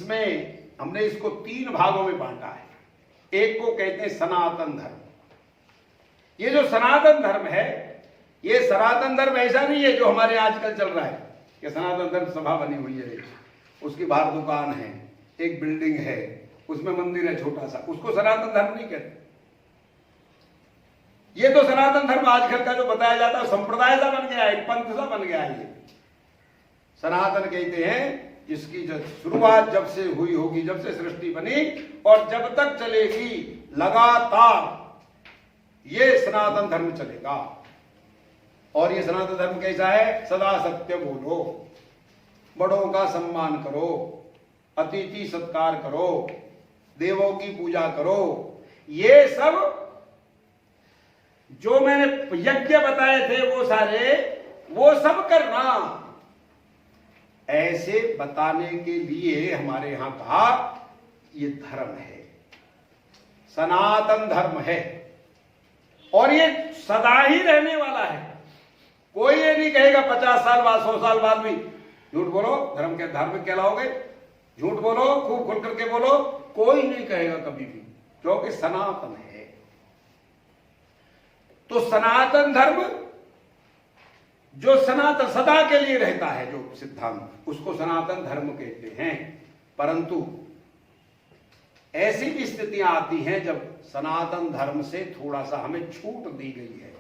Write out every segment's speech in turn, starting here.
इसमें हमने इसको 3 भागों में बांटा है। एक को कहते हैं सनातन धर्म। ये जो सनातन धर्म है, ये सनातन धर्म ऐसा नहीं है जो हमारे आजकल चल रहा है कि सनातन धर्म सभा बनी हुई है, उसकी बाहर दुकान है, एक बिल्डिंग है, उसमें मंदिर है छोटा सा, उसको सनातन धर्म नहीं कहते। ये तो सनातन धर्म आजकल का जो बताया जाता है संप्रदाय सा बन गया है, एक पंथ सा बन गया है। ये सनातन कहते हैं जिसकी शुरुआत जब से हुई होगी, जब से सृष्टि बनी और जब तक चलेगी लगातार, ये सनातन धर्म चलेगा। और ये सनातन धर्म कैसा है? सदा सत्य बोलो, बड़ों का सम्मान करो, अतिथि सत्कार करो, देवों की पूजा करो। ये सब जो मैंने यज्ञ बताए थे वो सब करना। ऐसे बताने के लिए हमारे यहां कहा ये धर्म है, सनातन धर्म है और ये सदा ही रहने वाला है। कोई ये नहीं कहेगा 50 साल बाद 100 साल बाद भी झूठ बोलो, धर्म के धार्मिक कहलाओगे, झूठ बोलो, खूब खुल करके बोलो, कोई नहीं कहेगा कभी भी, क्योंकि सनातन है। तो सनातन धर्म जो सनातन सदा के लिए रहता है, जो सिद्धांत, उसको सनातन धर्म कहते हैं। परंतु ऐसी भी स्थितियां आती हैं जब सनातन धर्म से थोड़ा सा हमें छूट दी गई है,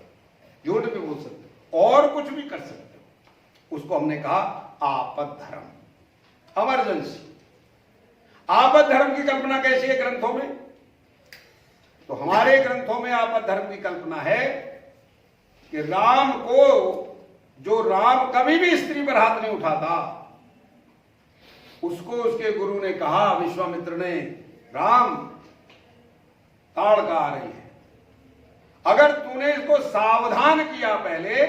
झूठ भी बोल सकते हो और कुछ भी कर सकते हो, उसको हमने कहा आपद धर्म, इमरजेंसी। आपद धर्म की कल्पना कैसी है ग्रंथों में? तो हमारे ग्रंथों में आपद धर्म की कल्पना है कि राम कभी भी स्त्री पर हाथ नहीं उठाता, उसको उसके गुरु ने कहा, विश्वामित्र ने, राम ताड़का आ रही है, अगर तूने इसको सावधान किया पहले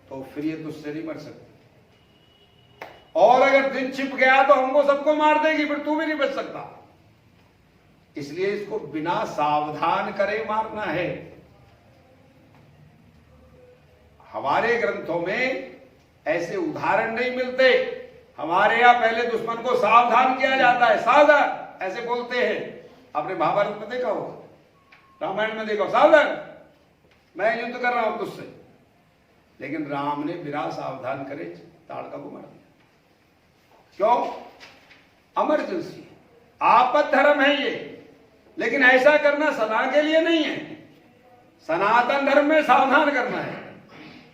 तो फिर ये तुझसे नहीं मर सकती, और अगर दिन छिप गया तो हमको सबको मार देगी, फिर तू भी नहीं बच सकता। इसलिए इसको बिना सावधान करे मारना है। हमारे ग्रंथों में ऐसे उदाहरण नहीं मिलते। हमारे यहां पहले दुश्मन को सावधान किया जाता है, सावधान ऐसे बोलते हैं। आपने महाभारत में देखा होगा, रामायण में देखा, सावधान मैं युद्ध कर रहा हूं तुझसे। लेकिन राम ने बिना सावधान करे ताड़का को मार दिया। क्यों? इमरजेंसी, आपद धर्म है ये। लेकिन ऐसा करना सदा के लिए नहीं है, सनातन धर्म में सावधान करना है।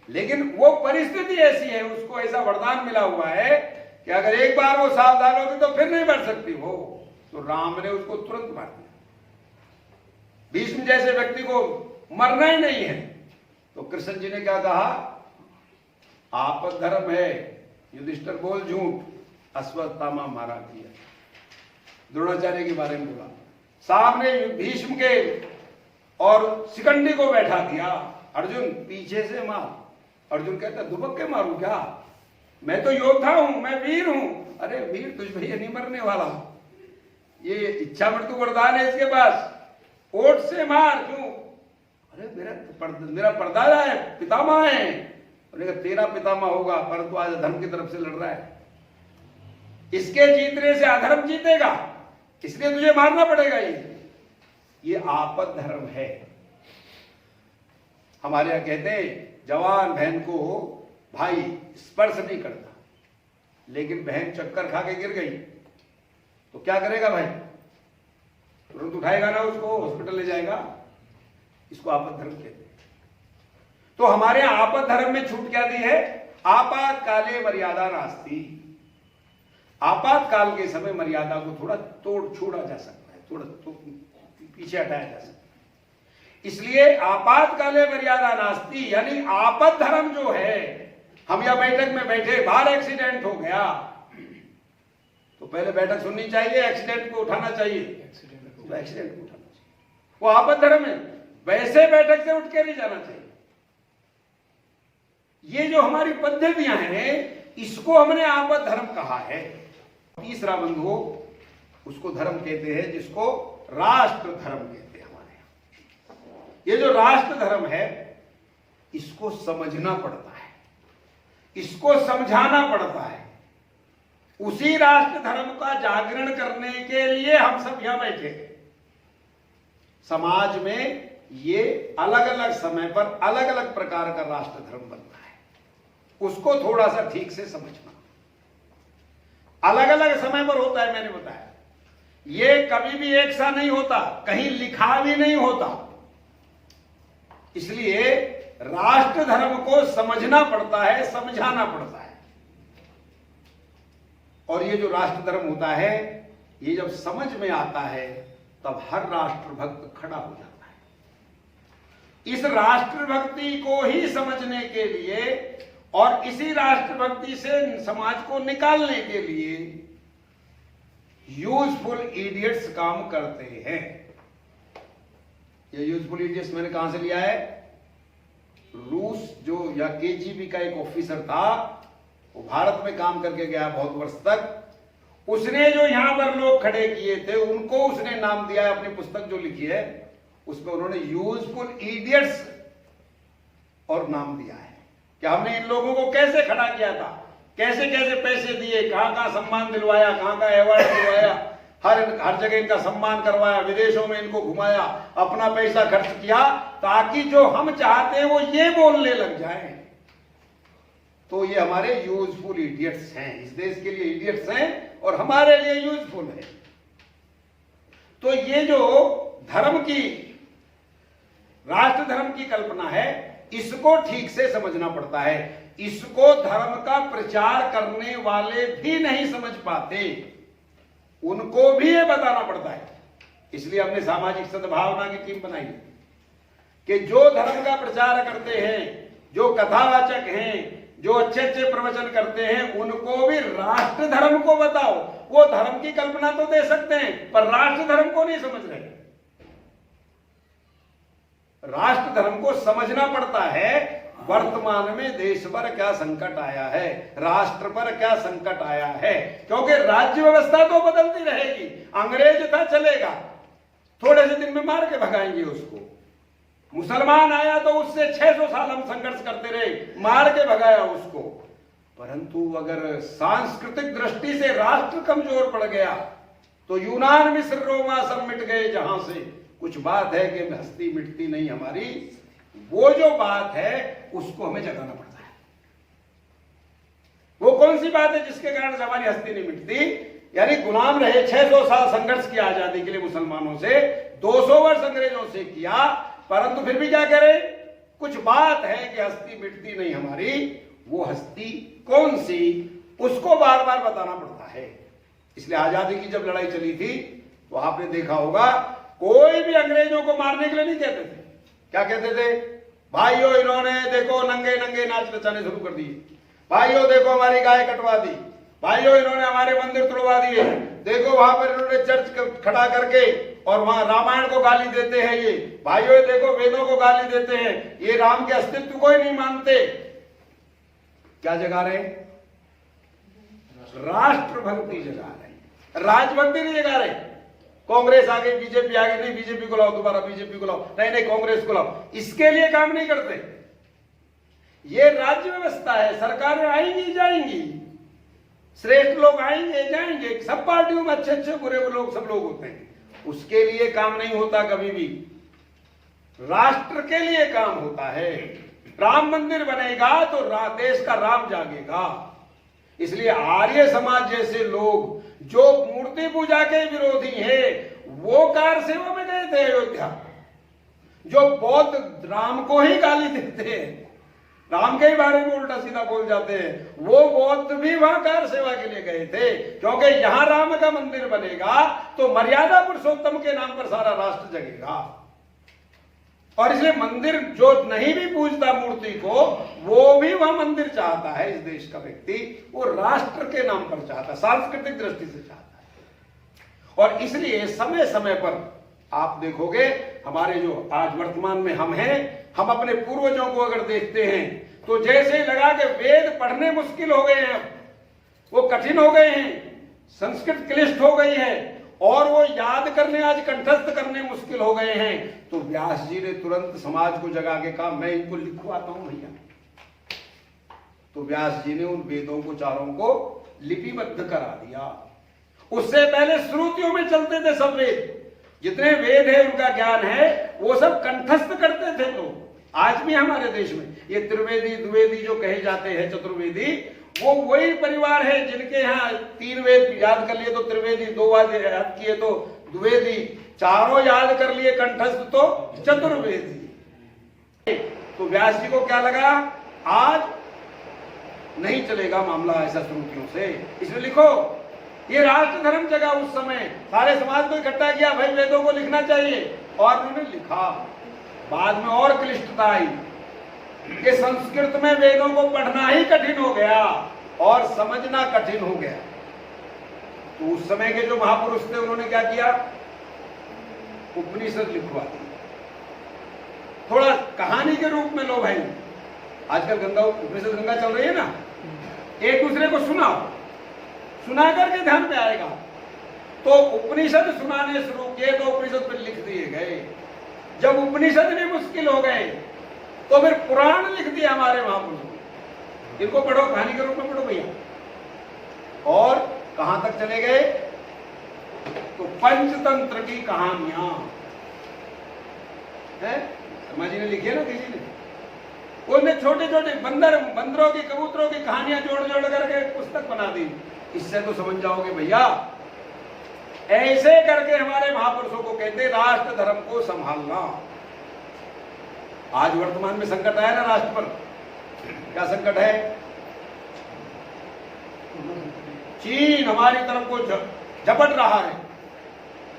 लेकिन वो परिस्थिति ऐसी है, उसको ऐसा वरदान मिला हुआ है कि अगर एक बार वो सावधान होगी तो फिर नहीं बढ़ सकती वो। तो राम ने उसको तुरंत मार दिया। भीष्म जैसे व्यक्ति को मरना ही नहीं है, तो कृष्ण जी ने क्या कहा? आपद धर्म है, युधिष्ठिर बोल झूठ, अश्वत्थामा मारा किया। द्रोणाचार्य के बारे में बोला, सामने भीष्म के और शिखंडी को बैठा दिया, अर्जुन पीछे से मार। अर्जुन कहता दुबक के मारूं क्या? मैं तो योद्धा हूं, मैं वीर हूं। अरे वीर तुझ भैया नहीं मरने वाला, ये इच्छा मृत्यु वरदान है इसके पास, ओट से मार। क्यों? अरे मेरा परदादा है, पितामह है। तेरा पितामह होगा, परंतु आज धर्म की तरफ से लड़ रहा है, इसके जीतने से अधर्म जीतेगा, इसलिए तुझे मारना पड़ेगा। ये आपद धर्म है। हमारे यहां कहते हैं जवान बहन को भाई स्पर्श नहीं करता, लेकिन बहन चक्कर खा के गिर गई तो क्या करेगा भाई? तुरंत उठाएगा ना उसको, हॉस्पिटल ले जाएगा। इसको आपद धर्म कहते हैं। तो हमारे यहां आपद धर्म में छूट क्या दी है? आपातकाले मर्यादा नास्ति। आपातकाल के समय मर्यादा को थोड़ा छोड़ा जा सकता है, थोड़ा पीछे हटाया जा सकता है। इसलिए आपातकाले मर्यादा नास्ति, यानी आपद धर्म जो है, हम यहां बैठक में बैठे, बाहर एक्सीडेंट हो गया तो पहले बैठक सुननी चाहिए, एक्सीडेंट को उठाना चाहिए, तो एक्सीडेंट को उठाना चाहिए, वो आपद धर्म है। वैसे बैठक से उठ के नहीं जाना चाहिए। ये जो हमारी पद्धतियां हैं, इसको हमने आपद धर्म कहा है। तीसरा बंधु उसको धर्म कहते हैं जिसको राष्ट्र धर्म कहते हैं हमारे यहां। ये जो राष्ट्र धर्म है, इसको समझना पड़ता है, इसको समझाना पड़ता है। उसी राष्ट्र धर्म का जागरण करने के लिए हम सब यहां बैठे हैं। समाज में ये अलग अलग समय पर अलग अलग प्रकार का राष्ट्र धर्म बनता है, उसको थोड़ा सा ठीक से समझना। अलग अलग समय पर होता है, मैंने बताया ये कभी भी एक सा नहीं होता, कहीं लिखा भी नहीं होता। इसलिए राष्ट्र धर्म को समझना पड़ता है, समझाना पड़ता है। और ये जो राष्ट्र धर्म होता है, ये जब समझ में आता है तब हर राष्ट्र भक्त खड़ा हो जाता है। इस राष्ट्र भक्ति को ही समझने के लिए और इसी राष्ट्र भक्ति से समाज को निकालने के लिए यूजफुल इडियट्स काम करते हैं। ये यूजफुल इडियट्स मैंने कहां से लिया है? रूस जो या केजीबी का एक ऑफिसर था, वो भारत में काम करके गया बहुत वर्ष तक। उसने जो यहां पर लोग खड़े किए थे, उनको उसने नाम दिया है, अपनी पुस्तक जो लिखी है उसमें उन्होंने यूजफुल इडियट्स और नाम दिया है कि हमने इन लोगों को कैसे खड़ा किया था, कैसे कैसे पैसे दिए, कहां कहां सम्मान दिलवाया, कहां कहां अवार्ड दिलवाया, हर जगह इनका सम्मान करवाया, विदेशों में इनको घुमाया, अपना पैसा खर्च किया, ताकि जो हम चाहते हैं वो ये बोलने लग जाएं। तो ये हमारे यूजफुल इडियट्स हैं, इस देश के लिए इडियट्स हैं और हमारे लिए यूजफुल है। तो ये जो धर्म की, राष्ट्र धर्म की कल्पना है, इसको ठीक से समझना पड़ता है। इसको धर्म का प्रचार करने वाले भी नहीं समझ पाते, उनको भी ये बताना पड़ता है। इसलिए हमने सामाजिक सद्भावना की टीम बनाई कि जो धर्म का प्रचार करते हैं, जो कथावाचक हैं, जो अच्छे अच्छे प्रवचन करते हैं, उनको भी राष्ट्र धर्म को बताओ। वो धर्म की कल्पना तो दे सकते हैं पर राष्ट्र धर्म को नहीं समझ रहे। राष्ट्र धर्म को समझना पड़ता है। वर्तमान में देश पर क्या संकट आया है, राष्ट्र पर क्या संकट आया है, क्योंकि राज्य व्यवस्था तो बदलती रहेगी। अंग्रेज था, चलेगा, थोड़े से दिन में मार के भगाएंगे उसको। मुसलमान आया तो उससे 600 साल हम संघर्ष करते रहे, मार के भगाया उसको। परंतु अगर सांस्कृतिक दृष्टि से राष्ट्र कमजोर पड़ गया तो यूनान, मिस्र, रोमा सब मिट गए। जहां से कुछ बात है कि हस्ती मिटती नहीं हमारी, वो जो बात है उसको हमें जगाना पड़ता है। वो कौन सी बात है जिसके कारण हमारी हस्ती नहीं मिटती? यानी गुलाम रहे, 600 साल संघर्ष किया आजादी के लिए मुसलमानों से, 200 वर्ष अंग्रेजों से किया, परंतु फिर भी क्या करें? कुछ बात है कि हस्ती मिटती नहीं हमारी। वो हस्ती कौन सी, उसको बार बार बताना पड़ता है। इसलिए आजादी की जब लड़ाई चली थी तो आपने देखा होगा, कोई भी अंग्रेजों को मारने के लिए नहीं कहते थे। क्या कहते थे? भाइयों, इन्होंने देखो नंगे नंगे नाच नचाने शुरू कर दिए, भाइयों देखो हमारी गाय कटवा दी, भाइयों इन्होंने हमारे मंदिर तोड़वा दिए, देखो वहां पर इन्होंने चर्च खड़ा करके और वहां रामायण को गाली देते हैं, ये भाइयों देखो वेदों को गाली देते हैं, ये राम के अस्तित्व को ही नहीं मानते। क्या जगा रहे? राष्ट्र भक्ति जगा रहे, राजभक्ति नहीं जगा रहे। कांग्रेस आ गई, बीजेपी आ गई, नहीं बीजेपी को लाओ, दोबारा बीजेपी को लाओ, नहीं नहीं कांग्रेस को लाओ, इसके लिए काम नहीं करते। ये राज्य व्यवस्था है, सरकारें आएंगी जाएंगी, श्रेष्ठ लोग आएंगे जाएंगे, सब पार्टियों में अच्छे अच्छे बुरे लोग सब लोग होते हैं, उसके लिए काम नहीं होता कभी भी। राष्ट्र के लिए काम होता है। राम मंदिर बनेगा तो देश का राम जागेगा। इसलिए आर्य समाज जैसे लोग जो मूर्ति पूजा के विरोधी हैं, वो कार सेवा में गए थे अयोध्या। जो बौद्ध राम को ही गाली देते हैं, राम के ही बारे में उल्टा सीधा बोल जाते हैं, वो बौद्ध भी वहां कार सेवा के लिए गए थे, क्योंकि यहां राम का मंदिर बनेगा तो मर्यादा पुरुषोत्तम के नाम पर सारा राष्ट्र जगेगा। और इसलिए मंदिर जो नहीं भी पूजता मूर्ति को, वो भी वह मंदिर चाहता है। इस देश का व्यक्ति वो राष्ट्र के नाम पर चाहता है, सांस्कृतिक दृष्टि से चाहता है। और इसलिए समय समय पर आप देखोगे, हमारे जो आज वर्तमान में हम हैं, हम अपने पूर्वजों को अगर देखते हैं तो जैसे ही लगा कि वेद पढ़ने मुश्किल हो गए हैं, वो कठिन हो गए हैं, संस्कृत क्लिष्ट हो गई है और वो याद करने, आज कंठस्थ करने मुश्किल हो गए हैं, तो व्यास जी ने तुरंत समाज को जगा के कहा, मैं इनको लिखवाता हूं भैया। तो व्यास जी ने उन वेदों को चारों को लिपिबद्ध करा दिया। उससे पहले श्रुतियों में चलते थे सब वेद, जितने वेद है उनका ज्ञान है वो सब कंठस्थ करते थे लोग। आज भी हमारे देश में ये त्रिवेदी द्विवेदी जो कहे जाते हैं, चतुर्वेदी, वो वही परिवार है जिनके यहाँ 3 वेद याद कर लिए तो त्रिवेदी, 2 वाद याद किए तो द्विवेदी, 4 याद कर लिए कंठस्थ तो चतुर्वेदी। तो व्यास जी को क्या लगा, आज नहीं चलेगा मामला ऐसा श्रुतियों से, इसलिए लिखो। ये राष्ट्र धर्म जगह उस समय सारे समाज को इकट्ठा किया, भाई वेदों को लिखना चाहिए, और उन्होंने लिखा। बाद में और क्लिष्टता आई कि संस्कृत में वेदों को पढ़ना ही कठिन हो गया और समझना कठिन हो गया। तो उस समय के जो महापुरुष थे उन्होंने क्या किया, उपनिषद लिखवा दी, थोड़ा कहानी के रूप में। लो भाई, आजकल गंगा उपनिषद गंगा चल रही है ना, एक दूसरे को सुनाओ, सुना करके ध्यान में आएगा। तो उपनिषद सुनाने शुरू किए तो उपनिषद पर लिख दिए गए। जब उपनिषद भी मुश्किल हो गए तो फिर पुराण लिख दिया हमारे महापुरुषों ने, इनको पढ़ो, कहानी के रूप में पढ़ो भैया। और कहां तक चले गए, तो पंचतंत्र की कहानियां है, शर्मा जी ने लिखी है ना, किसी ने, उन्हें छोटे छोटे बंदरों की, कबूतरों की कहानियां जोड़ जोड़ करके पुस्तक बना दी। इससे तो समझ जाओगे भैया, ऐसे करके हमारे महापुरुषों को कहते राष्ट्र धर्म को संभालना। आज वर्तमान में संकट आया ना राष्ट्र पर, क्या संकट है, चीन हमारी तरफ को झपट रहा है।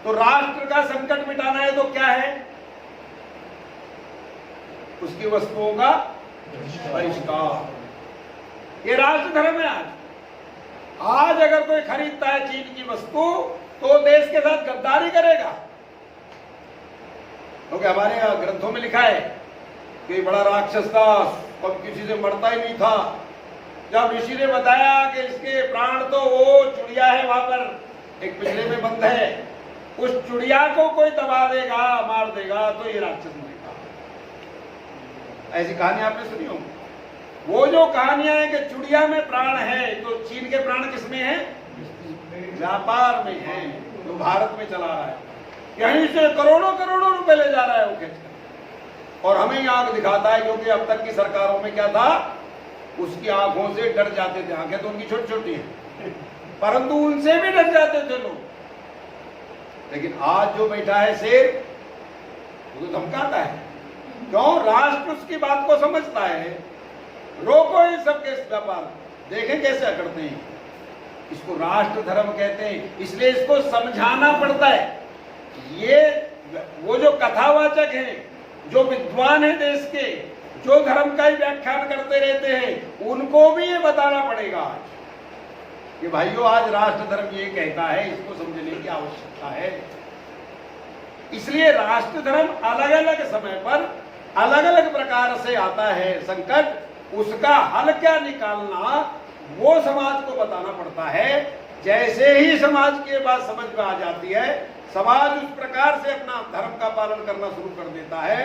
तो राष्ट्र का संकट मिटाना है तो क्या है, उसकी वस्तुओं का बहिष्कार। ये राष्ट्र धर्म है। आज अगर कोई खरीदता है चीन की वस्तु तो देश के साथ गद्दारी करेगा, क्योंकि हमारे यहाँ ग्रंथों में लिखा है कि बड़ा राक्षस था, कब किसी से मरता ही नहीं था। जब ऋषि ने बताया कि इसके प्राण तो वो चुड़िया है वहां पर एक पिंजरे में बंद है, उस चुड़िया को कोई दबा देगा, मार देगा तो ये राक्षस मरेगा। ऐसी कहानी आपने सुनी हो। वो जो कहानियां हैं कि चुड़िया में प्राण है, तो चीन के प्राण किसमें है, व्यापार में है, जो भारत में चला रहा है, यहीं से करोड़ों करोड़ों रुपए ले जा रहा है वो खींचकर, और हमें आंख दिखाता है। क्योंकि अब तक की सरकारों में क्या था, उसकी आंखों से डर जाते थे। आंखें तो उनकी छोटी छोटी हैं, परंतु उनसे भी डर जाते थे लोग। लेकिन आज जो बैठा है शेर, वो तो धमकाता है। क्यों, राष्ट्र उसकी बात को समझता है। रोको इन सबके व्यापार, देखें कैसे करते हैं। इसको राष्ट्र धर्म कहते हैं, इसलिए इसको समझाना पड़ता है। ये वो जो कथावाचक हैं, जो विद्वान हैं देश के, जो धर्म का ही व्याख्यान करते रहते हैं, उनको भी ये बताना पड़ेगा कि भाइयों आज राष्ट्र धर्म ये कहता है, इसको समझने की आवश्यकता है। इसलिए राष्ट्र धर्म अलग अलग समय पर अलग अलग प्रकार से आता है संकट, उसका हल क्या निकालना वो समाज को बताना पड़ता है। जैसे ही समाज की बात समझ में आ जाती है, समाज उस प्रकार से अपना धर्म का पालन करना शुरू कर देता है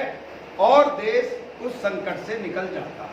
और देश उस संकट से निकल जाता है।